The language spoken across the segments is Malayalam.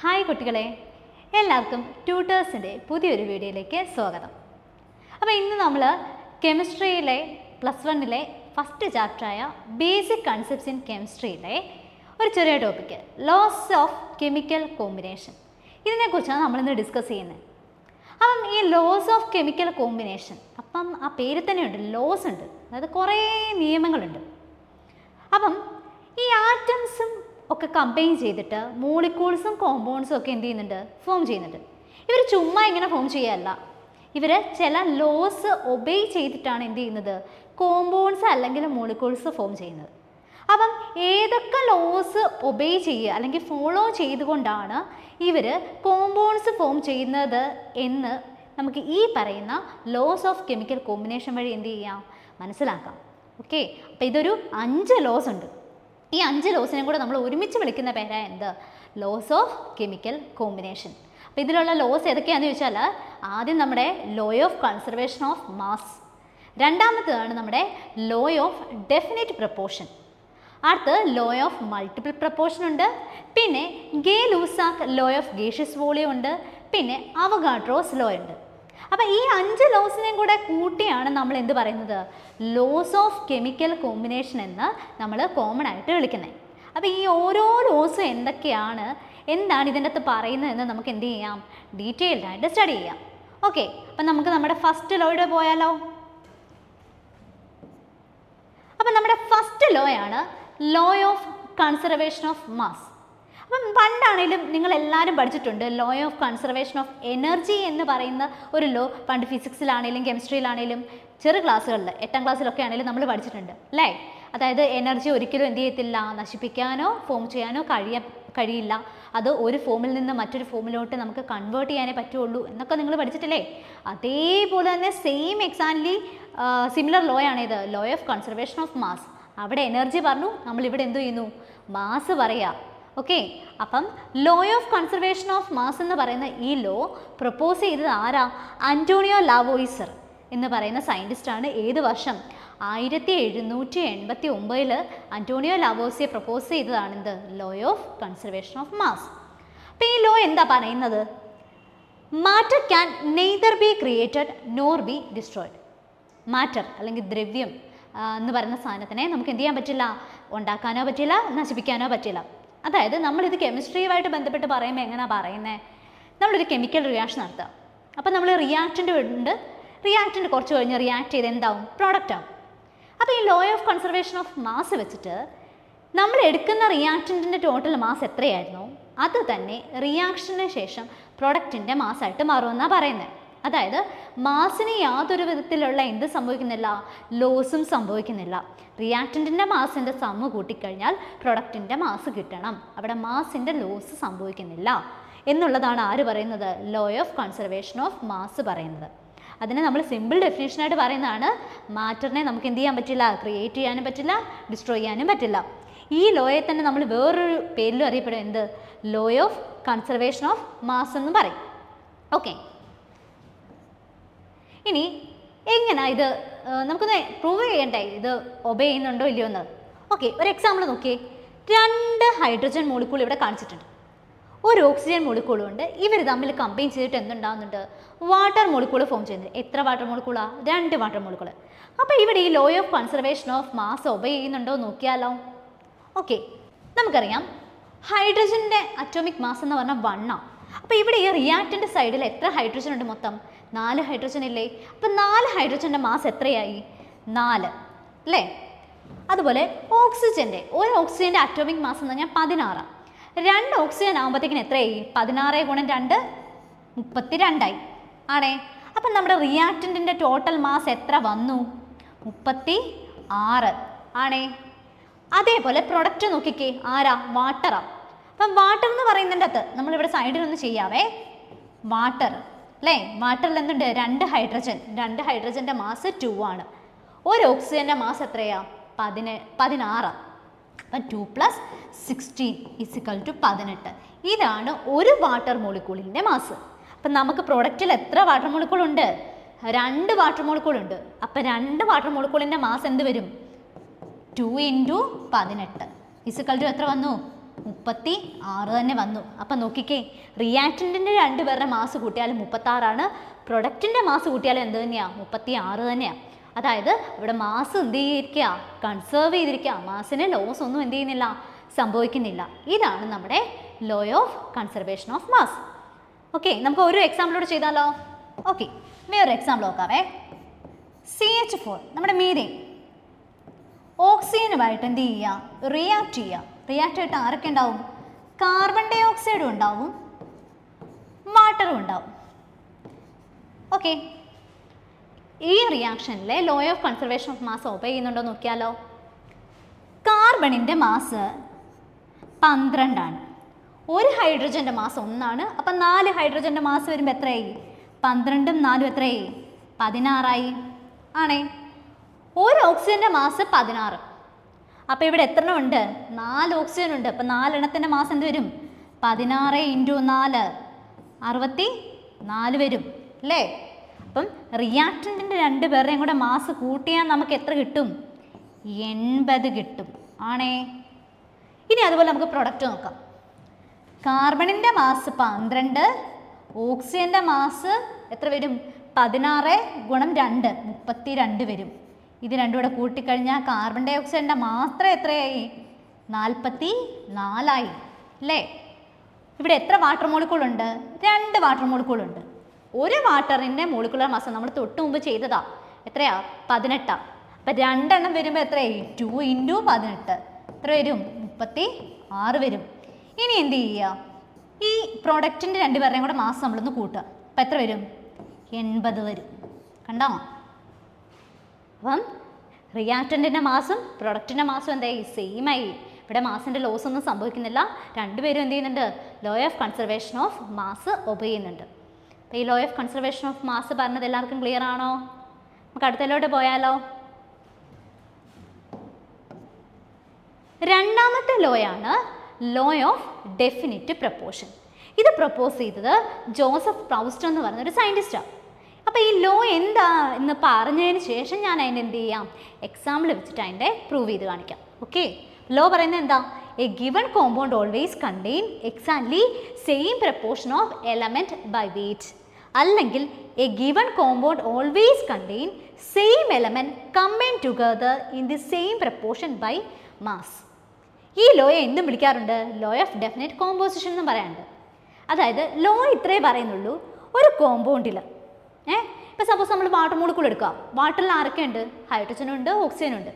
ഹായ് കുട്ടികളെ, എല്ലാവർക്കും ട്യൂട്ടേഴ്സിൻ്റെ പുതിയൊരു വീഡിയോയിലേക്ക് സ്വാഗതം. അപ്പോൾ ഇന്ന് നമ്മൾ കെമിസ്ട്രിയിലെ +1 ഫസ്റ്റ് ചാപ്റ്ററായ ബേസിക് കൺസെപ്റ്റ്സ് ഇൻ കെമിസ്ട്രിയിലെ ഒരു ചെറിയ topic laws of chemical combination, ഇതിനെക്കുറിച്ചാണ് നമ്മളിന്ന് ഡിസ്കസ് ചെയ്യുന്നത്. അപ്പം ഈ ലോസ് ഓഫ് കെമിക്കൽ കോമ്പിനേഷൻ, അപ്പം ആ പേര് തന്നെയുണ്ട്, ലോസ് ഉണ്ട്, അതായത് കുറേ നിയമങ്ങളുണ്ട്. അപ്പം ഈ ആറ്റംസും ഒക്കെ കമ്പൈൻ ചെയ്തിട്ട് മോളിക്യൂൾസും കോമ്പൗണ്ട്സും ഒക്കെ എന്ത് ചെയ്യുന്നുണ്ട്, ഫോം ചെയ്യുന്നുണ്ട്. ഇവർ ചുമ്മാ ഇങ്ങനെ ഫോം ചെയ്യാനല്ല, ഇവർ ചില ലോസ് ഒബേ ചെയ്തിട്ടാണ് എന്ത് ചെയ്യുന്നത്, കോമ്പൗണ്ട്സ് അല്ലെങ്കിൽ മോളിക്യൂൾസ് ഫോം ചെയ്യുന്നത്. അപ്പം ഏതൊക്കെ ലോസ് ഒബേ ചെയ്യുക അല്ലെങ്കിൽ ഫോളോ ചെയ്തുകൊണ്ടാണ് ഇവർ കോമ്പൗണ്ട്സ് ഫോം ചെയ്യുന്നത് എന്ന് നമുക്ക് ഈ പറയുന്ന ലോസ് ഓഫ് കെമിക്കൽ കോമ്പിനേഷൻ വഴി എന്ത് ചെയ്യാം, മനസ്സിലാക്കാം. ഓക്കെ, അപ്പോൾ ഇതൊരു 5 ലോസ് ഉണ്ട്. ഈ 5 ലോസിനെയും കൂടെ നമ്മൾ ഒരുമിച്ച് വിളിക്കുന്ന പേരാ എന്ത്, ലോസ് ഓഫ് കെമിക്കൽ കോമ്പിനേഷൻ. അപ്പോൾ ഇതിലുള്ള ലോസ് ഏതൊക്കെയാണെന്ന് ചോദിച്ചാൽ, ആദ്യം നമ്മുടെ law of conservation of mass, രണ്ടാമത്തേതാണ് നമ്മുടെ ലോ ഓഫ് ഡെഫിനിറ്റ് പ്രപ്പോർഷൻ, അടുത്ത് ലോ ഓഫ് മൾട്ടിപ്പിൾ പ്രപ്പോർഷൻ ഉണ്ട്, പിന്നെ Gay Lussac law of gaseous volume ഉണ്ട്, പിന്നെ അവഗാഡ്രോസ് ലോ ഉണ്ട്. അപ്പോൾ ഈ 5 ലോസിനെയും കൂടെ കൂട്ടിയാണ് നമ്മൾ എന്ത് പറയുന്നത്, ലോസ് ഓഫ് കെമിക്കൽ കോമ്പിനേഷൻ എന്ന് നമ്മൾ കോമൺ ആയിട്ട് വിളിക്കുന്നത്. അപ്പോൾ ഈ ഓരോ ലോസും എന്താണ് ഇതിൻ്റെ അകത്ത് പറയുന്നതെന്ന് നമുക്ക് എന്ത് ചെയ്യാം, ഡീറ്റെയിൽഡ് ആയിട്ട് സ്റ്റഡി ചെയ്യാം. ഓക്കെ, അപ്പം നമുക്ക് നമ്മുടെ ഫസ്റ്റ് ലോയുടെ പോയാലോ. അപ്പം നമ്മുടെ ഫസ്റ്റ് ലോ ആണ് law of conservation of mass. അപ്പം പണ്ടാണെങ്കിലും നിങ്ങളെല്ലാവരും പഠിച്ചിട്ടുണ്ട് law of conservation of energy എന്ന് പറയുന്ന ഒരു ലോ. പണ്ട് ഫിസിക്സിലാണെങ്കിലും കെമിസ്ട്രിയിലാണെങ്കിലും ചെറു ക്ലാസ്സുകളിൽ 8ാം ക്ലാസ്സിലൊക്കെ ആണെങ്കിലും നമ്മൾ പഠിച്ചിട്ടുണ്ട് അല്ലേ. അതായത് എനർജി ഒരിക്കലും എന്ത് ചെയ്യത്തില്ല, നശിപ്പിക്കാനോ ഫോം ചെയ്യാനോ കഴിയില്ല, അത് ഒരു ഫോമിൽ നിന്ന് മറ്റൊരു ഫോമിലോട്ട് നമുക്ക് കൺവേർട്ട് ചെയ്യാനേ പറ്റുള്ളൂ എന്നൊക്കെ നിങ്ങൾ പഠിച്ചിട്ടില്ലേ. അതേപോലെ തന്നെ സെയിം എക്സാക്ട്ലി സിമിലർ ലോ ആണിത്, law of conservation of mass. അവിടെ എനർജി പറഞ്ഞു, നമ്മളിവിടെ എന്ത് ചെയ്യുന്നു, മാസ് പറയുക. ഓക്കെ, അപ്പം law of conservation of mass എന്ന് പറയുന്ന ഈ ലോ പ്രപ്പോസ് ചെയ്തത് ആരാ, അന്റോണിയോ ലാവോയിസർ എന്ന് പറയുന്ന സയൻറ്റിസ്റ്റാണ്. ഏത് വർഷം, 1789 അന്റോണിയോ ലാവോയിസർ പ്രപ്പോസ് ചെയ്തതാണെന്ത്, law of conservation of mass. അപ്പം ഈ ലോ എന്താ പറയുന്നത്, matter can neither be created nor be destroyed. Matter അല്ലെങ്കിൽ ദ്രവ്യം എന്ന് പറയുന്ന സാധനത്തിനെ നമുക്ക് എന്ത് ചെയ്യാൻ പറ്റില്ല, ഉണ്ടാക്കാനോ പറ്റില്ല, നശിപ്പിക്കാനോ പറ്റില്ല. അതായത് നമ്മളിത് കെമിസ്ട്രിയുമായിട്ട് ബന്ധപ്പെട്ട് പറയുമ്പോൾ എങ്ങനെയാണ് പറയുന്നത്, നമ്മളൊരു കെമിക്കൽ റിയാക്ഷൻ നടത്തുക. അപ്പോൾ നമ്മൾ റിയാക്റ്റൻ്റ് ഉണ്ട്, റിയാക്റ്റൻ്റ് കുറച്ച് കഴിഞ്ഞ് റിയാക്ട് ചെയ്ത് എന്താവും, പ്രോഡക്റ്റ് ആവും. അപ്പോൾ ഈ law of conservation of mass വെച്ചിട്ട് നമ്മൾ എടുക്കുന്ന റിയാക്റ്റൻറ്റിൻ്റെ ടോട്ടൽ മാസ് എത്രയായിരുന്നോ അത് തന്നെ റിയാക്ഷന് ശേഷം പ്രൊഡക്റ്റിൻ്റെ മാസ്സായിട്ട് മാറുമെന്നാണ് പറയുന്നത്. അതായത് മാസിന് യാതൊരു വിധത്തിലുള്ള എന്ത് സംഭവിക്കുന്നില്ല, ലോസും സംഭവിക്കുന്നില്ല. റിയാക്റ്റൻറ്റിൻ്റെ മാസിൻ്റെ സമ്മ് കൂട്ടിക്കഴിഞ്ഞാൽ പ്രൊഡക്റ്റിൻ്റെ മാസ് കിട്ടണം, അവിടെ മാസിൻ്റെ ലോസ് സംഭവിക്കുന്നില്ല എന്നുള്ളതാണ് ആര് പറയുന്നത്, law of conservation of mass പറയുന്നത്. അതിനെ നമ്മൾ സിമ്പിൾ ഡെഫിനേഷനായിട്ട് പറയുന്നതാണ്, മാറ്ററിനെ നമുക്ക് എന്ത് ചെയ്യാൻ പറ്റില്ല, ക്രിയേറ്റ് ചെയ്യാനും പറ്റില്ല, ഡിസ്ട്രോയ് ചെയ്യാനും പറ്റില്ല. ഈ ലോയെ തന്നെ നമ്മൾ വേറൊരു പേരിലും അറിയപ്പെടും, എന്ത്, law of conservation of mass എന്ന് പറയും. ഓക്കെ, ഇനി എങ്ങനെ ഇത് നമുക്കൊന്ന് പ്രൂവ് ചെയ്യണ്ടേ, ഇത് ഒബേ ചെയ്യുന്നുണ്ടോ ഇല്ലയോ എന്ന്. ഓക്കെ, ഒരു എക്സാമ്പിൾ നോക്കിയേ. 2 ഹൈഡ്രജൻ മോളിക്കൂൾ ഇവിടെ കാണിച്ചിട്ടുണ്ട്, ഒരു ഓക്സിജൻ മോളിക്കൂളും ഉണ്ട്. ഇവർ തമ്മിൽ കമ്പൈൻ ചെയ്തിട്ട് എന്തുണ്ടാകുന്നുണ്ട്, വാട്ടർ മോളിക്കൂൾ ഫോം ചെയ്യുന്നത്. എത്ര വാട്ടർ മോളിക്കൂളാണ്, 2 വാട്ടർ മോളിക്കൂൾ. അപ്പോൾ ഇവിടെ ഈ law of conservation of mass obey ചെയ്യുന്നുണ്ടോ നോക്കിയാലോ. ഓക്കെ, നമുക്കറിയാം ഹൈഡ്രജൻ്റെ അറ്റോമിക് മാസ് എന്ന് പറഞ്ഞാൽ 1 ആണ്. അപ്പോൾ ഇവിടെ ഈ റിയാക്റ്റൻ്റ് സൈഡിൽ എത്ര ഹൈഡ്രജൻ ഉണ്ട്, മൊത്തം 4 ഹൈഡ്രജൻ ഇല്ലേ. അപ്പോൾ 4 ഹൈഡ്രജൻ്റെ മാസ് എത്രയായി, 4 അല്ലേ. അതുപോലെ ഓക്സിജൻ്റെ, ഒരു ഓക്സിജൻ്റെ അറ്റോമിക് മാസ് എന്ന് പറഞ്ഞാൽ 16. 2 ഓക്സിജൻ ആകുമ്പോഴത്തേക്കിന് എത്രയായി, 16 × 2 32 ആണേ. അപ്പം നമ്മുടെ റിയാക്റ്റൻറ്റിൻ്റെ ടോട്ടൽ മാസ് എത്ര വന്നു, 36 ആണേ. അതേപോലെ പ്രൊഡക്റ്റ് നോക്കിക്കേ, ആരാ, വാട്ടറാണ്. അപ്പം വാട്ടർ എന്ന് പറയുന്നതിൻ്റെ അകത്ത് നമ്മളിവിടെ സൈഡിലൊന്ന് ചെയ്യാവേ, വാട്ടർ അല്ലേ. വാട്ടറിൽ എന്തുണ്ട്, 2 ഹൈഡ്രജൻ, 2 ഹൈഡ്രജൻ്റെ മാസ് 2 ആണ്. ഒരു ഓക്സിജൻ്റെ മാസ് എത്രയാ, 16. അപ്പം 2 + 16 = 18. ഇതാണ് ഒരു വാട്ടർ മോളിക്കൂളിൻ്റെ മാസ്. അപ്പം നമുക്ക് പ്രൊഡക്റ്റിൽ എത്ര വാട്ടർ മോളിക്കൂൾ ഉണ്ട്, 2 വാട്ടർ മോളിക്കൂൾ ഉണ്ട്. അപ്പം 2 വാട്ടർ മോളിക്കൂളിൻ്റെ മാസ് എന്ത് വരും, 2 × 18 = എത്ര വന്നു, 36 തന്നെ വന്നു. അപ്പം നോക്കിക്കേ, റിയാക്റ്റൻറ്റിൻ്റെ രണ്ടുപേരുടെ മാസ് കൂട്ടിയാലും 36ആണ്, പ്രൊഡക്റ്റിൻ്റെ മാസ് കൂട്ടിയാലും എന്ത് തന്നെയാണ്? 36 തന്നെയാണ്. അതായത് ഇവിടെ മാസ് എന്ത് ചെയ്തിരിക്കുക? കൺസേർവ് ചെയ്തിരിക്കുക. മാസിന് ലോസ് ഒന്നും എന്ത് ചെയ്യുന്നില്ല? സംഭവിക്കുന്നില്ല. ഇതാണ് നമ്മുടെ law of conservation of mass. Okay, നമുക്ക് ഒരു എക്സാമ്പിളോട് ചെയ്താലോ? ഓക്കെ, വേറൊരു എക്സാമ്പിൾ നോക്കാവേ. CH4 നമ്മുടെ മീഥേൻ ഓക്സിജനുമായിട്ട് എന്ത് ചെയ്യുക? റിയാക്ട് ചെയ്യുക. റിയാക്ട് ആയിട്ട് ആരൊക്കെ ഉണ്ടാവും? കാർബൺ ഡൈ ഓക്സൈഡും ഉണ്ടാവും, വാട്ടറും ഉണ്ടാവും. ഓക്കെ, ഈ റിയാക്ഷനിലെ law of conservation of mass obey ചെയ്യുന്നുണ്ടോ നോക്കിയാലോ? കാർബണിൻ്റെ മാസ് 12 ആണ്, ഒരു ഹൈഡ്രജൻ്റെ മാസ് 1 ആണ്. അപ്പം 4 ഹൈഡ്രജൻ്റെ മാസ് വരുമ്പോൾ എത്രയായി? 12ഉം 4ഉം എത്രയായി? 16ആയി ആണേ. ഒരു ഓക്സിജൻ്റെ മാസ് 16. അപ്പോൾ ഇവിടെ എത്ര എണ്ണം ഉണ്ട്? 4 ഓക്സിജൻ ഉണ്ട്. അപ്പം 4 എണ്ണത്തിൻ്റെ മാസ് എന്ത് വരും? 16 × 4 64 വരും അല്ലേ? അപ്പം റിയാക്റ്റൻറ്റിൻ്റെ രണ്ടുപേരുടെയും കൂടെ മാസ് കൂട്ടിയാൽ നമുക്ക് എത്ര കിട്ടും? 80 കിട്ടും ആണേ. ഇനി അതുപോലെ നമുക്ക് പ്രൊഡക്റ്റ് നോക്കാം. കാർബണിൻ്റെ മാസ് 12, ഓക്സിജൻ്റെ മാസ് എത്ര വരും? 16 × 2 32 വരും. ഇത് രണ്ടും കൂടെ കൂട്ടിക്കഴിഞ്ഞാൽ കാർബൺ ഡൈ ഓക്സൈഡിൻ്റെ മാത്രം എത്രയായി? 44 ആയി അല്ലേ? ഇവിടെ എത്ര വാട്ടർ മോളിക്കൂളുണ്ട്? 2 വാട്ടർ മോളിക്കൂളുണ്ട്. ഒരു വാട്ടറിൻ്റെ മോളിക്കുലർ മാസ് നമ്മൾ തൊട്ട് മുമ്പ് ചെയ്തതാ എത്രയാ? 18. അപ്പം 2 എണ്ണം വരുമ്പോൾ എത്രയായി? 2 × 18 എത്ര വരും? 36 വരും. ഇനി എന്ത് ചെയ്യുക? ഈ പ്രോഡക്റ്റിൻ്റെ രണ്ടുപേരുടെയും കൂടെ മാസ് നമ്മളൊന്ന് കൂട്ടുക. അപ്പം എത്ര വരും? 80 വരും. കണ്ടോ? അപ്പം റിയാക്റ്റൻറ്റിൻ്റെ മാസും പ്രൊഡക്റ്റിൻ്റെ മാസും എന്തായി? സെയിം ആയി. ഇവിടെ മാസിൻ്റെ ലോസ് ഒന്നും സംഭവിക്കുന്നില്ല. രണ്ടുപേരും എന്ത് ചെയ്യുന്നുണ്ട്? Law of conservation of mass obey ചെയ്യുന്നുണ്ട്. അപ്പോൾ ഈ law of conservation of mass പറഞ്ഞത് എല്ലാവർക്കും ക്ലിയർ ആണോ? നമുക്ക് അടുത്തതിലോട്ട് പോയാലോ? രണ്ടാമത്തെ ലോയാണ് ലോ ഓഫ് ഡെഫിനിറ്റ് പ്രപ്പോർഷൻ. ഇത് പ്രപ്പോസ് ചെയ്തത് ജോസഫ് പ്രൗസ്റ്റ് എന്ന് പറയുന്ന ഒരു സയൻറ്റിസ്റ്റാണ്. അപ്പോൾ ഈ ലോ എന്താ എന്ന് പറഞ്ഞതിന് ശേഷം ഞാൻ അതിൻ്റെ എന്ത് ചെയ്യാം? എക്സാമ്പിൾ വെച്ചിട്ട് അതിൻ്റെ പ്രൂവ് ചെയ്ത് കാണിക്കാം. ഓക്കെ, ലോ പറയുന്നത് എന്താ? A given compound always contain exactly same proportion of element by weight, അല്ലെങ്കിൽ a given compound always contain same element combine together in the same proportion by mass. ഈ ലോയെ എന്തും വിളിക്കാറുണ്ട്? ലോ ഓഫ് ഡെഫിനിറ്റ് കോമ്പോസിഷൻ എന്നും പറയാറുണ്ട്. അതായത് ലോ ഇത്രേ പറയുന്നുള്ളൂ, ഒരു കോമ്പൗണ്ടിൽ ഇപ്പോൾ സപ്പോസ് നമ്മൾ വാട്ടർ മോളിക്കൂൾ എടുക്കുക. വാട്ടറിൽ ആരൊക്കെ ഉണ്ട്? ഹൈഡ്രജനുണ്ട്, ഓക്സിജനുണ്ട്.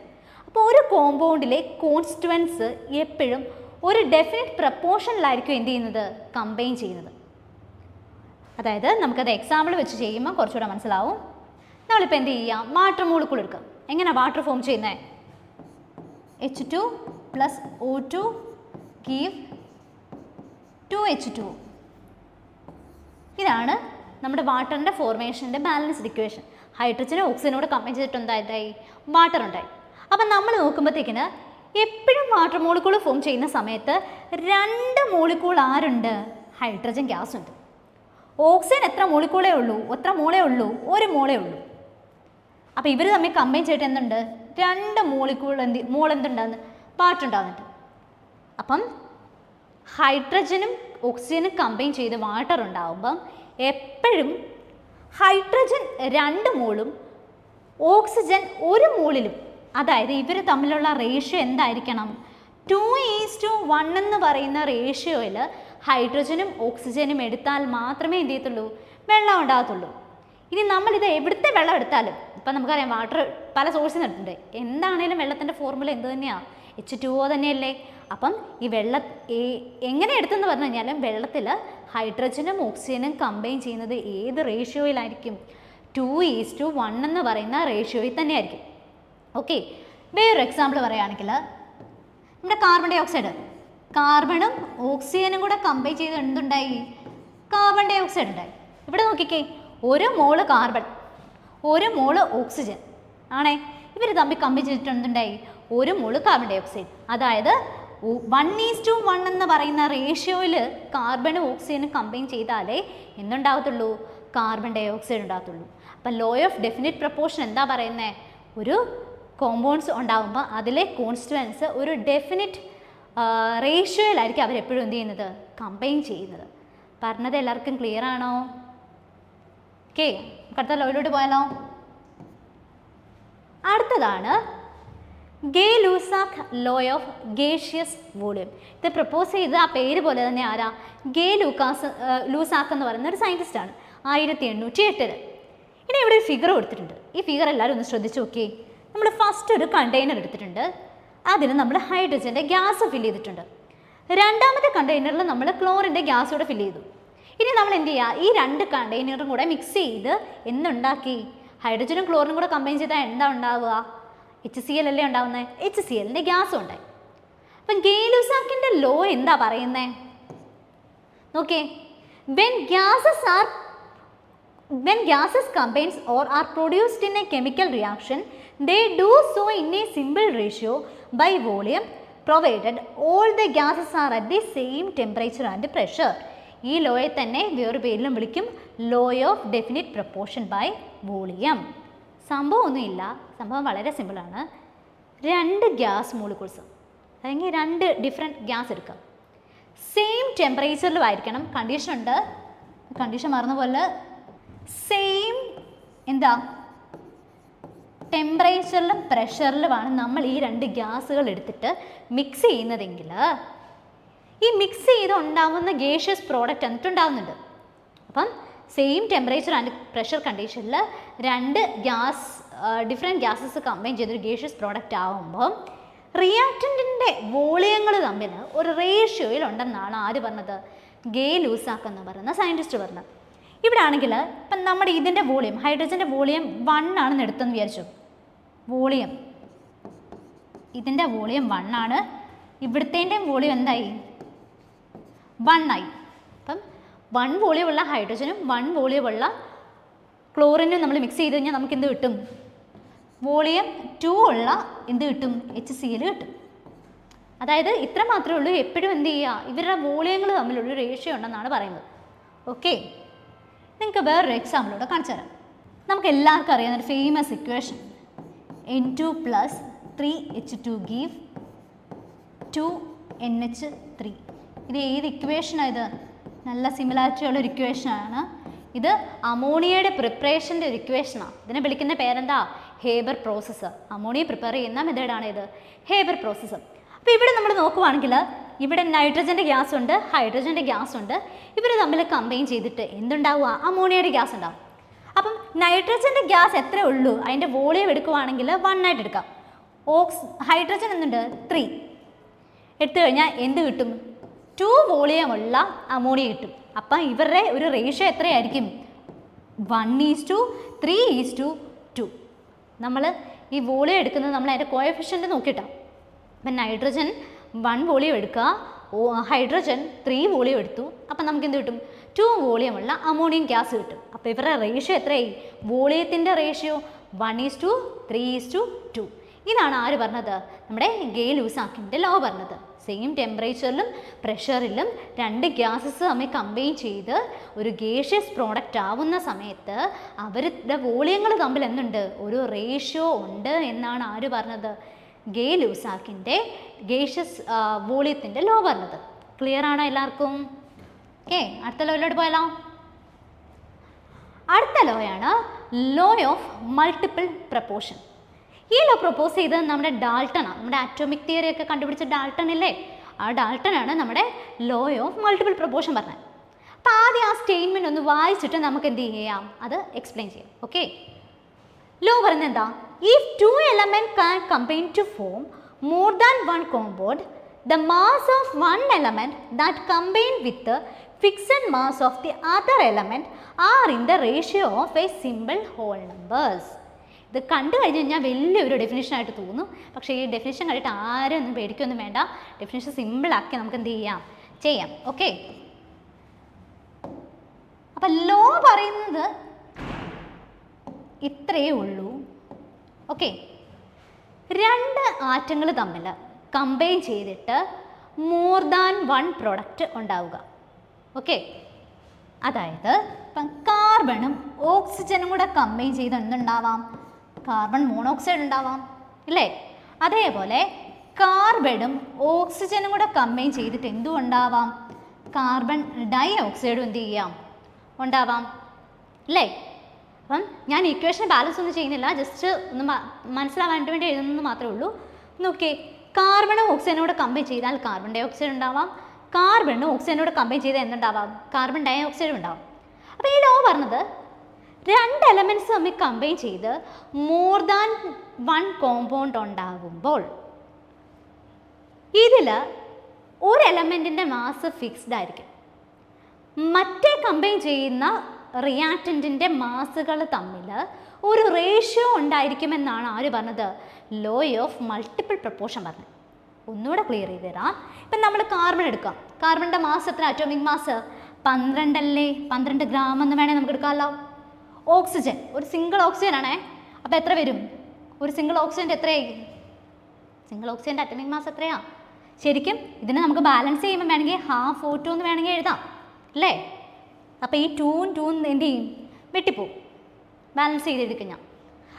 അപ്പോൾ ഒരു കോമ്പൗണ്ടിലെ കോൺസ്റ്റുവൻസ് എപ്പോഴും ഒരു ഡെഫിനിറ്റ് പ്രപ്പോർഷനിലായിരിക്കും എന്ത് ചെയ്യുന്നത്? കമ്പൈൻ ചെയ്യുന്നത്. അതായത് നമുക്കത് എക്സാമ്പിൾ വെച്ച് ചെയ്യുമ്പോൾ കുറച്ചുകൂടെ മനസ്സിലാവും. നമ്മളിപ്പോൾ എന്ത് ചെയ്യാം? വാട്ടർ മോളിക്കൂൾ എടുക്കുക. എങ്ങനെയാണ് വാട്ടർ ഫോം ചെയ്യുന്നത്? H2 + O2 give 2H2. ഇതാണ് നമ്മുടെ വാട്ടറിൻ്റെ ഫോർമേഷൻ്റെ ബാലൻസ്ഡ് ഇക്വേഷൻ. ഹൈഡ്രജനും ഓക്സിജനോട് കമ്പൈൻ ചെയ്തിട്ട് എന്തായി? വാട്ടർ ഉണ്ടായി. അപ്പം നമ്മൾ നോക്കുമ്പോഴത്തേക്കിന് എപ്പോഴും വാട്ടർ മോളിക്കൂൾ ഫോം ചെയ്യുന്ന സമയത്ത് 2 മോളിക്കൂൾ ആരുണ്ട്? ഹൈഡ്രജൻ ഗ്യാസ് ഉണ്ട്. ഓക്സിജൻ എത്ര മോളിക്കൂളേ ഉള്ളൂ? എത്ര മോളേ ഉള്ളൂ? 1 മോളേ ഉള്ളൂ. അപ്പോൾ ഇവർ തമ്മിൽ കമ്പൈൻ ചെയ്തിട്ട് എന്തുണ്ട്? 2 മോളിക്കൂൾ എന്തുണ്ടാകുന്നു? വാട്ടർ ഉണ്ടാകുന്നുണ്ട്. അപ്പം ഹൈഡ്രജനും ഓക്സിജനും കമ്പൈൻ ചെയ്ത് വാട്ടർ ഉണ്ടാകുമ്പം എപ്പോഴും ഹൈഡ്രജൻ 2 മോളും ഓക്സിജൻ 1 മോളിലും, അതായത് ഇവർ തമ്മിലുള്ള റേഷ്യോ എന്തായിരിക്കണം? 2:1 എന്ന് പറയുന്ന റേഷ്യോയിൽ ഹൈഡ്രജനും ഓക്സിജനും എടുത്താൽ മാത്രമേ എന്ത് ചെയ്യത്തുള്ളൂ? വെള്ളം ഉണ്ടാകത്തുള്ളൂ. ഇനി നമ്മളിത് എവിടുത്തെ വെള്ളം എടുത്താലും, ഇപ്പം നമുക്കറിയാം വാട്ടർ പല സോഴ്സിൽ നിന്ന് എടുത്തിട്ടുണ്ട്. എന്താണേലും വെള്ളത്തിൻ്റെ ഫോർമുല എന്ത് തന്നെയാണ്? H2O തന്നെയല്ലേ? അപ്പം ഈ എങ്ങനെ എടുത്തെന്ന് പറഞ്ഞു കഴിഞ്ഞാലും വെള്ളത്തിൽ ഹൈഡ്രജനും ഓക്സിജനും കമ്പൈൻ ചെയ്യുന്നത് ഏത് റേഷ്യോയിലായിരിക്കും? 2:1 എന്ന് പറയുന്ന റേഷ്യോയിൽ തന്നെയായിരിക്കും. ഓക്കെ, വേറൊരു എക്സാമ്പിൾ പറയുകയാണെങ്കിൽ നമ്മുടെ കാർബൺ ഡൈ ഓക്സൈഡ്, കാർബണും ഓക്സിജനും കൂടെ കമ്പൈൻ ചെയ്ത് എന്തുണ്ടായി? കാർബൺ ഡൈ ഓക്സൈഡ് ഉണ്ടായി. ഇവിടെ നോക്കിക്കേ, 1 മോള് കാർബൺ, 1 മോള് ഓക്സിജൻ ആണേ. ഇവർ തമ്മിൽ കമ്പൈൻ ചെയ്തിട്ട് എന്തുണ്ടായി? 1 മോള് കാർബൺ ഡൈ ഓക്സൈഡ്. അതായത് 1:1 എന്ന് പറയുന്ന റേഷ്യോയിൽ കാർബണും ഓക്സിജനും കമ്പൈൻ ചെയ്താലേ എന്തുണ്ടാകത്തുള്ളൂ? കാർബൺ ഡൈ ഓക്സൈഡ് ഉണ്ടാകത്തുള്ളൂ. അപ്പം ലോ ഓഫ് ഡെഫിനിറ്റ് പ്രപ്പോർഷൻ എന്താ പറയുന്നത്? ഒരു കോമ്പൗണ്ട്സ് ഉണ്ടാകുമ്പോൾ അതിലെ കോൺസ്റ്റുവൻസ് ഒരു ഡെഫിനിറ്റ് റേഷ്യോയിലായിരിക്കും അവരെപ്പോഴും എന്ത് ചെയ്യുന്നത്, കമ്പൈൻ ചെയ്യുന്നത്. പറഞ്ഞത് എല്ലാവർക്കും ക്ലിയർ ആണോ? ഓക്കെ, അടുത്ത ലോയിലോട്ട് പോയാലോ. അടുത്തതാണ് ഗേ-ലൂസാക്ക് ലോ ഓഫ് ഗേഷ്യസ് വോളിയം. ഇത് പ്രപ്പോസ് ചെയ്ത് ആ പേര് പോലെ തന്നെ ആരാ, ലൂസാക്ക് എന്ന് പറയുന്ന ഒരു സയൻറ്റിസ്റ്റാണ്, 1808. ഇനി ഇവിടെ ഒരു ഫിഗർ കൊടുത്തിട്ടുണ്ട്. ഈ ഫിഗർ എല്ലാവരും ഒന്ന് ശ്രദ്ധിച്ച് നോക്കിയേ. നമ്മൾ ഫസ്റ്റ് ഒരു കണ്ടെയ്നർ എടുത്തിട്ടുണ്ട്, അതിന് നമ്മൾ ഹൈഡ്രജൻ്റെ ഗ്യാസ് ഫില്ല് ചെയ്തിട്ടുണ്ട്. രണ്ടാമത്തെ കണ്ടെയ്നറിൽ നമ്മൾ ക്ലോറിൻ്റെ ഗ്യാസ് കൂടെ ഫില്ല് ചെയ്തു. ഇനി നമ്മൾ എന്ത് ചെയ്യുക, ഈ രണ്ട് കണ്ടെയ്നറും കൂടെ മിക്സ് ചെയ്ത് എന്തുണ്ടാക്കി, ഹൈഡ്രജനും ക്ലോറിനും കൂടെ കമ്പൈൻ ചെയ്താൽ എന്താ ഉണ്ടാവുക, HCl അല്ലേ ഉണ്ടാവുന്നത്, HClൻ്റെ ഗ്യാസും ഉണ്ടായി. അപ്പം ഗേ-ലൂസാക്കിൻ്റെ ലോ എന്താ പറയുന്നത് നോക്കിയേ. When gases combines or are produced in a chemical reaction, they do so in a simple ratio by volume provided all the gases are at the same temperature and pressure. ഈ ലോയെ തന്നെ വേറൊരു പേരിലും വിളിക്കും, law of definite proportion by volume. സംഭവം ഒന്നുമില്ല, സംഭവം വളരെ സിമ്പിളാണ്. രണ്ട് ഗ്യാസ് മോളിക്യൂൾസ് അല്ലെങ്കിൽ രണ്ട് ഡിഫറെൻറ്റ് ഗ്യാസ് എടുക്കുക, സെയിം ടെമ്പറേച്ചറിലും ആയിരിക്കണം. കണ്ടീഷൻ ഉണ്ട്, കണ്ടീഷൻ മറന്ന പോലെ സെയിം എന്താ ടെമ്പറേച്ചറിലും പ്രഷറിലുമാണ് നമ്മൾ ഈ രണ്ട് ഗ്യാസുകൾ എടുത്തിട്ട് മിക്സ് ചെയ്യുന്നതെങ്കിൽ ഈ മിക്സ് ചെയ്ത് ഉണ്ടാകുന്ന ഗേഷ്യസ് പ്രോഡക്റ്റ് എന്നിട്ടുണ്ടാകുന്നുണ്ട്. അപ്പം സെയിം ടെമ്പറേച്ചർ ആൻഡ് പ്രഷർ കണ്ടീഷനിൽ രണ്ട് ഡിഫറെൻറ്റ് ഗ്യാസസ് കമ്പൈൻ ചെയ്തൊരു ഗേഷ്യസ് പ്രോഡക്റ്റ് ആകുമ്പോൾ റിയാക്റ്റൻറ്റിൻ്റെ വോളിയങ്ങൾ തമ്മിൽ ഒരു റേഷ്യോയിൽ ഉണ്ടെന്നാണ് ആര് പറഞ്ഞത്, ഗേ-ലൂസാക്ക് എന്ന് പറയുന്ന സയൻറ്റിസ്റ്റ് പറഞ്ഞത്. ഇവിടെ ആണെങ്കിൽ ഇപ്പം നമ്മുടെ ഇതിൻ്റെ വോളിയം, ഹൈഡ്രജൻ്റെ വോളിയം 1 ആണെന്ന് എടുത്തെന്ന് വിചാരിച്ചു. വോളിയം ഇതിൻ്റെ വോളിയം 1 ആണ്, ഇവിടുത്തേൻ്റെയും വോളിയം എന്തായി, 1 ആയി. അപ്പം 1 വോളിയമുള്ള ഹൈഡ്രജനും 1 വോളിയമുള്ള ക്ലോറിനും നമ്മൾ മിക്സ് ചെയ്ത് കഴിഞ്ഞാൽ നമുക്ക് എന്ത് കിട്ടും, വോളിയം 2 ഉള്ള എന്ത് കിട്ടും, HCl കിട്ടും. അതായത് ഇത്ര മാത്രമേ ഉള്ളൂ. എപ്പോഴും എന്ത് ചെയ്യുക, ഇവരുടെ വോളിയങ്ങൾ തമ്മിലുള്ള റേഷ്യോ ഉണ്ടെന്നാണ് പറയുന്നത്. ഓക്കെ, നിങ്ങൾക്ക് വേറൊരു എക്സാമ്പിളൂടെ കാണിച്ചു തരാം. നമുക്ക് എല്ലാവർക്കും അറിയാവുന്നൊരു famous equation, N2 + 3H2 give 2NH3. ഇത് ഏത് ഇക്വേഷനാണ്? ഇത് നല്ല സിമിലാരിറ്റി ഉള്ള ഒരു ഇക്വേഷനാണ്. ഇത് അമോണിയയുടെ പ്രിപ്പറേഷൻ്റെ ഒരു ഇക്വേഷനാണ്. ഇതിനെ വിളിക്കുന്ന പേരെന്താ, ഹേബർ പ്രോസസ്സ്. അമോണിയ പ്രിപ്പയർ ചെയ്യുന്ന മെത്തേഡാണ് ഇത്, ഹേബർ പ്രോസസ്സ്. അപ്പോൾ ഇവിടെ നമ്മൾ നോക്കുവാണെങ്കിൽ ഇവിടെ നൈട്രജൻ്റെ ഗ്യാസ് ഉണ്ട്, ഹൈഡ്രജൻ്റെ ഗ്യാസ് ഉണ്ട്. ഇവർ തമ്മിൽ കമ്പൈൻ ചെയ്തിട്ട് എന്തുണ്ടാവുക, അമോണിയയുടെ ഗ്യാസ് ഉണ്ടാവും. അപ്പം നൈട്രജൻ്റെ ഗ്യാസ് എത്ര ഉള്ളൂ, അതിൻ്റെ വോളിയം എടുക്കുവാണെങ്കിൽ 1 ആയിട്ട് എടുക്കാം. ഹൈഡ്രജൻ എന്തുണ്ട്, 3 എടുത്തു കഴിഞ്ഞാൽ എന്ത് കിട്ടും, 2 വോളിയമുള്ള അമോണിയ കിട്ടും. അപ്പം ഇവരുടെ ഒരു റേഷ്യോ എത്രയായിരിക്കും, 1:3:2. നമ്മൾ ഈ വോളിയം എടുക്കുന്നത് നമ്മൾ അതിൻ്റെ കോഎഫിഷ്യൻ്റ് നോക്കിയിട്ടാണ്. അപ്പം നൈട്രജൻ 1 വോളിയം എടുക്കുക, ഹൈഡ്രജൻ 3 വോളിയം എടുത്തു. അപ്പം നമുക്ക് എന്ത് കിട്ടും, 2 വോളിയമുള്ള അമോണിയം ഗ്യാസ് കിട്ടും. അപ്പോൾ ഇവരുടെ റേഷ്യോ എത്രയായി, വോളിയത്തിൻ്റെ റേഷ്യോ 1:3:2. ഇതാണ് ആര് പറഞ്ഞത്, നമ്മുടെ ഗേ-ലൂസാക്കിൻ്റെ ലോ പറഞ്ഞത്. സെയിം ടെമ്പറേച്ചറിലും പ്രഷറിലും രണ്ട് ഗ്യാസസ് തമ്മിൽ കമ്പൈൻ ചെയ്ത് ഒരു ഗേഷ്യസ് പ്രോഡക്റ്റ് ആവുന്ന സമയത്ത് അവരുടെ വോളിയങ്ങൾ തമ്മിൽ എന്തുണ്ട്, ഒരു റേഷ്യോ ഉണ്ട് എന്നാണ് ആര് പറഞ്ഞത്, ഗേ-ലൂസാക്കിൻ്റെ ഗേഷ്യസ് വോളിയത്തിൻ്റെ ലോ പറഞ്ഞത്. ക്ലിയർ ആണോ എല്ലാവർക്കും? ഓക്കെ, അടുത്ത ലോയിലോട്ട് പോയാലോ. അടുത്ത ലോയാണ് ലോ ഓഫ് മൾട്ടിപ്പിൾ പ്രപ്പോർഷൻ. ഈ ലോ പ്രപ്പോസ് ചെയ്തത് നമ്മുടെ ഡാൾട്ടനാണ്. നമ്മുടെ ആറ്റോമിക് തിയറി ഒക്കെ കണ്ടുപിടിച്ച ഡാൾട്ടൺ ഇല്ലേ, ആ ഡാൾട്ടനാണ് നമ്മുടെ ലോ ഓഫ് മൾട്ടിപ്പിൾ പ്രപ്പോർഷൻ പറഞ്ഞത്. അപ്പോൾ ആദ്യം ആ സ്റ്റേറ്റ്മെൻറ്റ് ഒന്ന് വായിച്ചിട്ട് നമുക്ക് എന്ത് ചെയ്യാം, അത് എക്സ്പ്ലെയിൻ ചെയ്യാം. ഓക്കെ, ലോ പറയുന്നത് എന്താ, if 2 elements can combine to form more than one compound, the mass of one element that combine with the fixed mass of the other element are in the ratio of a simple whole numbers. ഇത് കണ്ടു കഴിഞ്ഞ് കഴിഞ്ഞാൽ വലിയൊരു ഡെഫിനിഷനായിട്ട് തോന്നും. പക്ഷേ ഈ ഡെഫിനിഷൻ കണ്ടിട്ട് ആരും ഒന്നും പേടിക്കൊന്നും വേണ്ട. ഡെഫിനിഷൻ സിമ്പിളാക്കി നമുക്ക് എന്ത് ചെയ്യാം. ഓക്കെ, അപ്പം ലോ പറയുന്നത് ഇത്രയേ ഉള്ളൂ. ഓക്കെ, രണ്ട് ആറ്റങ്ങൾ തമ്മിൽ കമ്പൈൻ ചെയ്തിട്ട് മോർ ദാൻ 1 പ്രോഡക്റ്റ് ഉണ്ടാവുക. ഓക്കെ, അതായത് ഇപ്പം കാർബണും ഓക്സിജനും കൂടെ കമ്പൈൻ ചെയ്ത് എന്തുണ്ടാവാം, കാർബൺ മോണോക്സൈഡ് ഉണ്ടാവാം ഇല്ലേ. അതേപോലെ കാർബണും ഓക്സിജനും കൂടെ കമ്പൈൻ ചെയ്തിട്ട് എന്തും ഉണ്ടാവാം, കാർബൺ ഡൈ ഓക്സൈഡും എന്ത് ചെയ്യാം, ഉണ്ടാവാം അല്ലേ. അപ്പം ഞാൻ ഇക്വേഷൻ ബാലൻസ് ഒന്നും ചെയ്യുന്നില്ല, ജസ്റ്റ് ഒന്ന് മനസ്സിലാവാൻ വേണ്ടി എഴുതുന്നത് മാത്രമേ ഉള്ളൂ. നോക്കിയേ, കാർബണും ഓക്സിജനും കൂടെ കമ്പൈൻ ചെയ്താൽ കാർബൺ ഡൈ ഓക്സൈഡ് ഉണ്ടാവാം, കാർബണും ഓക്സിജനും കൂടെ കമ്പൈൻ ചെയ്താൽ എന്തുണ്ടാവാം, കാർബൺ ഡൈ ഓക്സൈഡ് ഉണ്ടാവും. അപ്പോൾ ഈ ലോ പറഞ്ഞത് രണ്ട് എലമെൻറ്റ്സ് തമ്മിൽ കമ്പൈൻ ചെയ്ത് മോർ ദാൻ വൺ കോമ്പൗണ്ട് ഉണ്ടാകുമ്പോൾ ഇതിൽ ഒരു എലമെൻറ്റിൻ്റെ മാസ് ഫിക്സ്ഡ് ആയിരിക്കും, മറ്റേ കമ്പൈൻ ചെയ്യുന്ന റിയാക്റ്റൻറ്റിൻ്റെ മാസുകൾ തമ്മിൽ ഒരു റേഷ്യോ ഉണ്ടായിരിക്കുമെന്നാണ് ആര് പറഞ്ഞത്, ലോ ഓഫ് മൾട്ടിപ്പിൾ പ്രപ്പോർഷൻ പറഞ്ഞത്. ഒന്നുകൂടെ ക്ലിയർ ചെയ്ത് തരാം. ഇപ്പം നമ്മൾ കാർബൺ എടുക്കാം, കാർബണിൻ്റെ മാസ് എത്ര, അറ്റോമിക് മാസ് 12 അല്ലേ, 12 ഗ്രാം എന്ന് വേണേൽ നമുക്ക് എടുക്കാമല്ലോ. ഓക്സിജൻ, ഒരു സിംഗിൾ ഓക്സിജൻ ആണേ, അപ്പോൾ എത്ര വരും, ഒരു സിംഗിൾ ഓക്സിജൻ്റെ എത്രയായിരിക്കും, സിംഗിൾ ഓക്സിജൻ്റെ അറ്റോമിക് മാസ് എത്രയാ, ശരിക്കും ഇതിനെ നമുക്ക് ബാലൻസ് ചെയ്യുമ്പോൾ വേണമെങ്കിൽ ഹാഫ് O2 എന്ന് വേണമെങ്കിൽ എഴുതാം അല്ലേ. അപ്പോൾ ഈ 2 2 എന്ത് ചെയ്യും, വെട്ടിപ്പോവും, ബാലൻസ് ചെയ്തെടുക്കും ഞാൻ.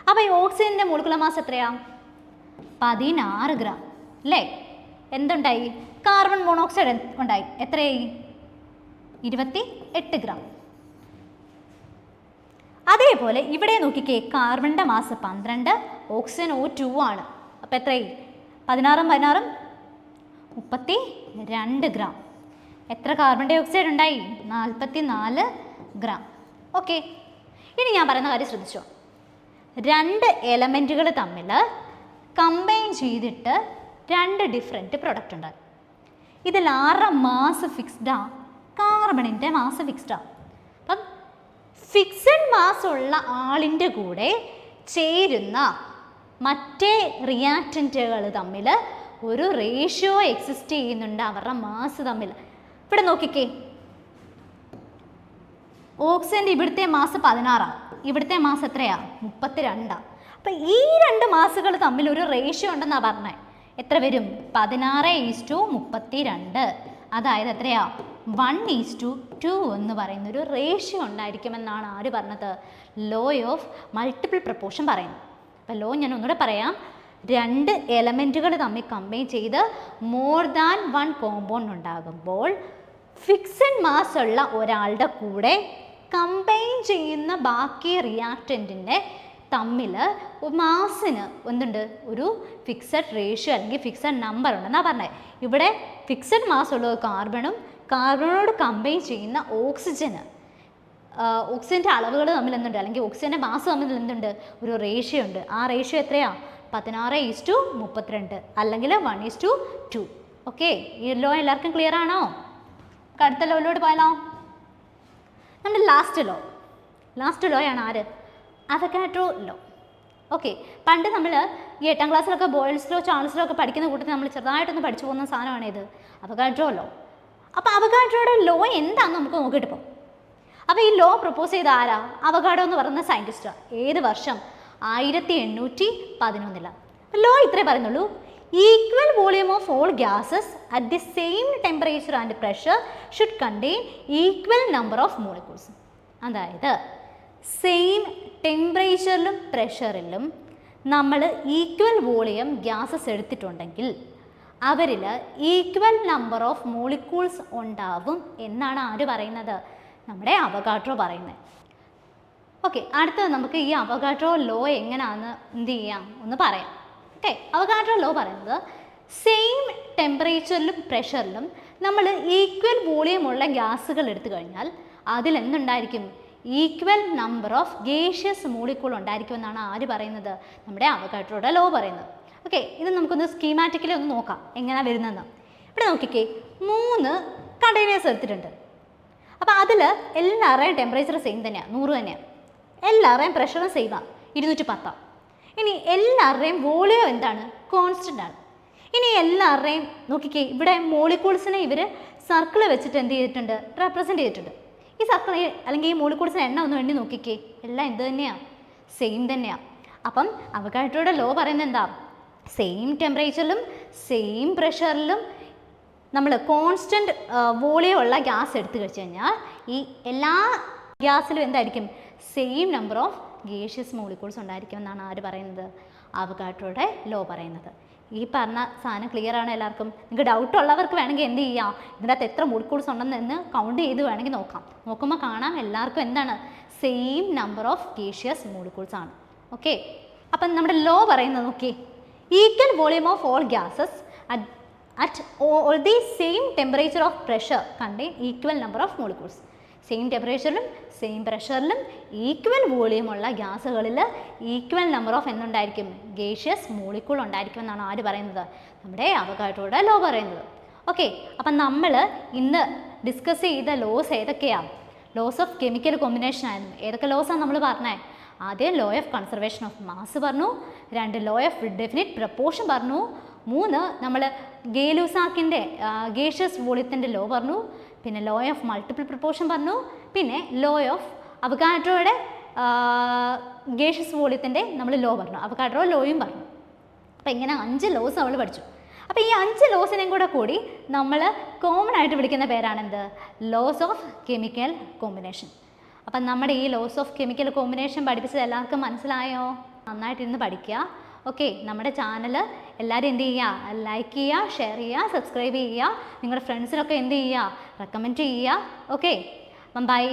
അപ്പോൾ ഈ ഓക്സിജൻ്റെ മോളിക്കുലർ മാസ് എത്രയാ, 16 ഗ്രാം അല്ലേ. എന്തുണ്ടായി, കാർബൺ മോണോക്സൈഡ് ഉണ്ടായി, എത്രയായി, 28 ഗ്രാം. അതേപോലെ ഇവിടെ നോക്കിക്കേ, കാർബണിൻ്റെ മാസ് 12, ഓക്സിജൻ O2 ആണ്, അപ്പോൾ എത്രയായി, 16 16 32 ഗ്രാം. എത്ര കാർബൺ ഡൈ ഓക്സൈഡ് ഉണ്ടായി, 44 ഗ്രാം. ഓക്കെ, ഇനി ഞാൻ പറയുന്ന കാര്യം ശ്രദ്ധിച്ചോ, രണ്ട് എലമെൻറ്റുകൾ തമ്മിൽ കമ്പൈൻ ചെയ്തിട്ട് രണ്ട് ഡിഫറെൻറ്റ് പ്രൊഡക്റ്റ് ഉണ്ടായി. ഇതിൽ ആരുടെ മാസ് ഫിക്സ്ഡാ, കാർബണിൻ്റെ മാസ് ഫിക്സ്ഡാ. അപ്പം ഫിക്സഡ് മാസ് ഉള്ള ആളിൻ്റെ കൂടെ ചേരുന്ന മറ്റേ റിയാക്റ്റൻറ്റുകൾ തമ്മിൽ ഒരു റേഷ്യോ എക്സിസ്റ്റ് ചെയ്യുന്നുണ്ട് അവരുടെ മാസ് തമ്മിൽ. ഇവിടെ നോക്കിക്കേ, ഓക്സിജൻ്റെ ഇവിടുത്തെ മാസ് 16, ഇവിടുത്തെ മാസ് എത്രയാ, 32. അപ്പം ഈ രണ്ട് മാസുകൾ തമ്മിൽ ഒരു റേഷ്യോ ഉണ്ടെന്നാണ് പറഞ്ഞത്. എത്ര വരും, 16:32. അതായത് എത്രയാ, 1:2 എന്ന് പറയുന്നൊരു റേഷ്യോ ഉണ്ടായിരിക്കുമെന്നാണ് ആര് പറഞ്ഞത്, ലോ ഓഫ് മൾട്ടിപ്പിൾ പ്രപ്പോർഷൻ പറയുന്നത്. അപ്പം ലോ ഞാൻ ഒന്നുകൂടെ പറയാം, രണ്ട് എലമെൻറ്റുകൾ തമ്മിൽ കമ്പൈൻ ചെയ്ത് മോർ ദാൻ വൺ കോമ്പൗണ്ട് ഉണ്ടാകുമ്പോൾ ഫിക്സഡ് മാസ് ഉള്ള ഒരാളുടെ കൂടെ കമ്പൈൻ ചെയ്യുന്ന ബാക്കി റിയാക്റ്റൻറ്റിൻ്റെ തമ്മിൽ മാസിന് എന്തുണ്ട്, ഒരു ഫിക്സഡ് റേഷ്യോ അല്ലെങ്കിൽ ഫിക്സഡ് നമ്പർ ഉണ്ടെന്നാണ് പറഞ്ഞത്. ഇവിടെ ഫിക്സഡ് മാസ് ഉള്ളത് കാർബണും കാർബണോട് കമ്പൈൻ ചെയ്യുന്ന ഓക്സിജൻ്റെ അളവുകൾ തമ്മിൽ എന്തുണ്ട്, അല്ലെങ്കിൽ ഓക്സിജൻ്റെ മാസ് തമ്മിൽ എന്തുണ്ട്, ഒരു റേഷ്യോ ഉണ്ട്. ആ റേഷ്യോ എത്രയാണ്, 16:32 അല്ലെങ്കിൽ 1:2. ഓക്കെ, ഈ ലോ എല്ലാവർക്കും ക്ലിയർ ആണോ? അടുത്ത ലോയിലോട്ട് പോയാലോ. നമ്മുടെ ലാസ്റ്റ് ലോ ആണ് ആര്, അവഗാഡ്രോ ലോ. ഓക്കെ, പണ്ട് നമ്മൾ ഈ 8ാം ക്ലാസ്സിലൊക്കെ ബോയിൽസ് ലോ, ചാൾസ് ലോ ഒക്കെ പഠിക്കുന്ന കൂട്ടത്തിൽ നമ്മൾ ചെറുതായിട്ടൊന്ന് പഠിച്ചു പോകുന്ന സാധനമാണ് ഇത്, അവഗാഡ്രോ ലോ. അപ്പോൾ അവഗാഡ്രോയുടെ ലോ എന്താണെന്ന് നമുക്ക് നോക്കിയിട്ട് പോകും. അപ്പോൾ ഈ ലോ പ്രപ്പോസ് ചെയ്ത ആരാ, അവഗാഡോ എന്ന് പറയുന്ന സയൻറ്റിസ്റ്റാണ്. ഏത് വർഷം, 1811. ലോ ഇത്രേ പറയുന്നുള്ളൂ, equal volume of all gases at the same temperature and pressure should contain equal number of molecules. അതായത് സെയിം ടെമ്പറേച്ചറിലും പ്രഷറിലും നമ്മൾ ഈക്വൽ വോളിയം ഗ്യാസസ് എടുത്തിട്ടുണ്ടെങ്കിൽ അവരിൽ ഈക്വൽ നമ്പർ ഓഫ് മോളിക്യൂൾസ് ഉണ്ടാവും എന്നാണ് ആര് പറയുന്നത്, നമ്മുടെ അവഗാഡ്രോ പറയുന്നത്. ഓക്കെ, അടുത്തത് നമുക്ക് ഈ അവഗാഡ്രോ ലോ എങ്ങനെയാണെന്ന് എന്ത് ചെയ്യാം ഒന്ന് പറയാം. ഓക്കെ, അവഗാഡ്രോ ലോ പറയുന്നത് സെയിം ടെമ്പറേച്ചറിലും പ്രഷറിലും നമ്മൾ ഈക്വൽ വോളിയം ഉള്ള ഗ്യാസുകൾ എടുത്തു കഴിഞ്ഞാൽ അതിലെന്തുണ്ടായിരിക്കും, equal number of gaseous molecule ഉണ്ടായിരിക്കുമെന്നാണ് ആര് പറയുന്നത്, നമ്മുടെ അവഗാഡ്രോയുടെ ലോ പറയുന്നത്. ഓക്കെ, ഇത് നമുക്കൊന്ന് സ്കീമാറ്റിക്കലി ഒന്ന് നോക്കാം എങ്ങനെയാണ് വരുന്നതെന്ന്. ഇവിടെ നോക്കിക്കേ, 3 കണ്ടെയ്നേഴ്സ് എടുത്തിട്ടുണ്ട്. അപ്പോൾ അതിൽ എല്ലാവരുടെയും ടെമ്പറേച്ചർ സെയിം തന്നെയാണ്, 100 തന്നെയാണ്. എല്ലാവരുടെയും പ്രഷറും സെയിമാണ്, 210. ഇനി എല്ലാവരുടെയും വോളിയം എന്താണ്, കോൺസ്റ്റൻ്റ് ആണ്. ഇനി എല്ലാവരുടെയും നോക്കിക്കേ, ഇവിടെ മോളിക്യൂൾസിനെ ഇവർ സർക്കിൾ വെച്ചിട്ട് എന്ത് ചെയ്തിട്ടുണ്ട്, റെപ്രസെൻറ്റ് ചെയ്തിട്ടുണ്ട്. ഈ സർക്കിൾ അല്ലെങ്കിൽ ഈ മോളിക്യൂൾസിന് എണ്ണം ഒന്ന് വേണ്ടി നോക്കിക്കേ, എല്ലാം എന്ത് തന്നെയാണ്, സെയിം തന്നെയാണ്. അപ്പം അവഗാഡ്രോയുടെ ലോ പറയുന്നത് എന്താ, സെയിം ടെമ്പറേച്ചറിലും സെയിം പ്രഷറിലും നമ്മൾ കോൺസ്റ്റൻറ്റ് വോളിയം ഉള്ള ഗ്യാസ് എടുത്തു കഴിച്ചു കഴിഞ്ഞാൽ ഈ എല്ലാ ഗ്യാസിലും എന്തായിരിക്കും, same number of gaseous molecules ഉണ്ടായിരിക്കും എന്നാണ് ആര് പറയുന്നത്, അവഗാഡ്രോയുടെ ലോ പറയുന്നത്. ഈ പറഞ്ഞ സാധനം ക്ലിയർ ആണ് എല്ലാവർക്കും? നിങ്ങൾക്ക് ഡൗട്ട് ഉള്ളവർക്ക് വേണമെങ്കിൽ എന്ത് ചെയ്യാം, ഇതിൻ്റെ അകത്ത് എത്ര മോളിക്യൂൾസ് ഉണ്ടെന്ന് കൗണ്ട് ചെയ്ത് വേണമെങ്കിൽ നോക്കാം. നോക്കുമ്പോൾ കാണാം എല്ലാവർക്കും എന്താണ്, same number of gaseous molecules ആണ്. ഓക്കെ, അപ്പം നമ്മുടെ ലോ പറയുന്നത് നോക്കി, equal volume of all gases at all the same temperature of pressure contain equal number of molecules. Same ടെമ്പറേച്ചറിലും സെയിം പ്രഷറിലും ഈക്വൽ വോളിയം ഉള്ള ഗ്യാസുകളിൽ ഈക്വൽ നമ്പർ ഓഫ് എന്തുണ്ടായിരിക്കും, ഗേഷ്യസ് മോളിക്യൂൾ ഉണ്ടായിരിക്കും എന്നാണ് ആര് പറയുന്നത്, നമ്മുടെ അവഗാഡ്രോയുടെ ലോ പറയുന്നത്. ഓക്കെ, അപ്പം നമ്മൾ ഇന്ന് ഡിസ്കസ് ചെയ്ത ലോസ് ഏതൊക്കെയാണ്? ലോസ് ഓഫ് കെമിക്കൽ കോമ്പിനേഷൻ ആയിരുന്നു. ഏതൊക്കെ ലോസാണ് നമ്മൾ പറഞ്ഞത്? ആദ്യം law of conservation of mass പറഞ്ഞു, 2 ലോ ഓഫ് ഡെഫിനിറ്റ് പ്രപ്പോർഷൻ പറഞ്ഞു, 3 നമ്മൾ ഗേ-ലൂസാക്കിൻ്റെ ഗേഷ്യസ് വോളിയത്തിൻ്റെ ലോ പറഞ്ഞു, പിന്നെ ലോ ഓഫ് മൾട്ടിപ്പിൾ പ്രപ്പോർഷൻ പറഞ്ഞു, പിന്നെ ലോ ഓഫ് അവഗാഡ്രോയുടെ ഗേഷ്യസ് വോളിയത്തിൻ്റെ നമ്മൾ ലോ പറഞ്ഞു, അവഗാഡ്രോ ലോയും പറഞ്ഞു. അപ്പോൾ ഇങ്ങനെ 5 ലോസ് നമ്മൾ പഠിച്ചു. അപ്പോൾ ഈ 5 ലോസിനെയും കൂടി നമ്മൾ കോമൺ ആയിട്ട് വിളിക്കുന്ന പേരാണെന്ത്, ലോസ് ഓഫ് കെമിക്കൽ കോമ്പിനേഷൻ. അപ്പം നമ്മുടെ ഈ ലോസ് ഓഫ് കെമിക്കൽ കോമ്പിനേഷൻ പഠിപ്പിച്ചത് എല്ലാവർക്കും മനസ്സിലായോ? നന്നായിട്ടിരുന്ന് പഠിക്കുക. ഓക്കെ, നമ്മുടെ ചാനൽ എല്ലാവരും എന്ത് ചെയ്യുക, ലൈക്ക് ചെയ്യുക, ഷെയർ ചെയ്യുക, സബ്സ്ക്രൈബ് ചെയ്യുക, നിങ്ങളുടെ ഫ്രണ്ട്സിനൊക്കെ എന്ത് ചെയ്യുക, റെക്കമെൻഡ് ചെയ്യുക. ഓക്കെ, അപ്പം ബൈ.